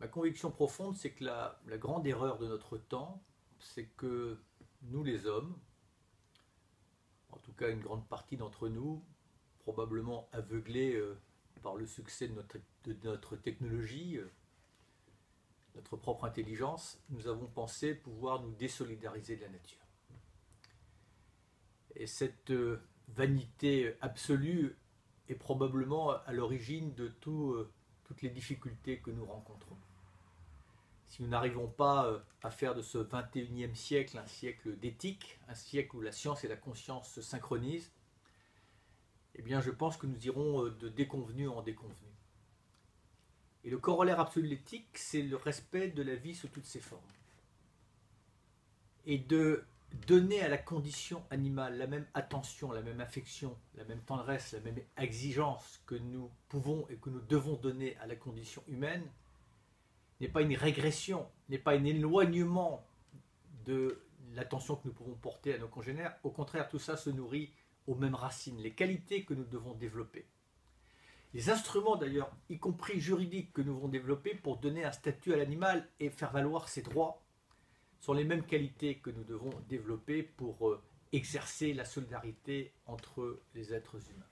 Ma conviction profonde, c'est que la grande erreur de notre temps, c'est que nous les hommes, en tout cas une grande partie d'entre nous, probablement aveuglés par le succès de notre technologie, notre propre intelligence, nous avons pensé pouvoir nous désolidariser de la nature. Et cette vanité absolue est probablement à l'origine de toutes les difficultés que nous rencontrons. Si nous n'arrivons pas à faire de ce 21e siècle un siècle d'éthique, un siècle où la science et la conscience se synchronisent, eh bien je pense que nous irons de déconvenu en déconvenu. Et le corollaire absolu de l'éthique, c'est le respect de la vie sous toutes ses formes. Et de donner à la condition animale la même attention, la même affection, la même tendresse, la même exigence que nous pouvons et que nous devons donner à la condition humaine, n'est pas une régression, n'est pas un éloignement de l'attention que nous pouvons porter à nos congénères. Au contraire, tout ça se nourrit aux mêmes racines, les qualités que nous devons développer. Les instruments d'ailleurs, y compris juridiques, que nous devons développer pour donner un statut à l'animal et faire valoir ses droits, sont les mêmes qualités que nous devons développer pour exercer la solidarité entre les êtres humains.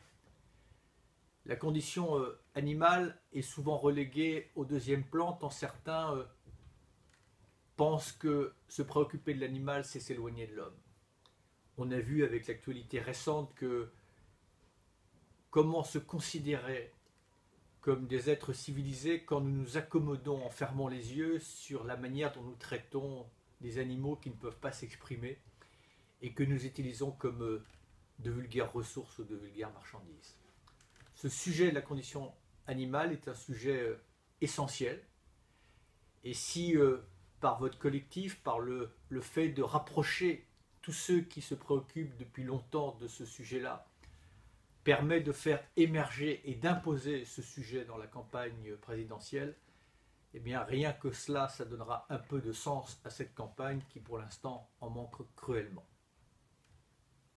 La condition animale est souvent reléguée au deuxième plan, tant certains pensent que se préoccuper de l'animal, c'est s'éloigner de l'homme. On a vu avec l'actualité récente que comment se considérer comme des êtres civilisés quand nous nous accommodons en fermant les yeux sur la manière dont nous traitons des animaux qui ne peuvent pas s'exprimer et que nous utilisons comme de vulgaires ressources ou de vulgaires marchandises. Ce sujet de la condition animale est un sujet essentiel. Et si par votre collectif, par le fait de rapprocher tous ceux qui se préoccupent depuis longtemps de ce sujet-là, permet de faire émerger et d'imposer ce sujet dans la campagne présidentielle, eh bien rien que cela, ça donnera un peu de sens à cette campagne qui pour l'instant en manque cruellement.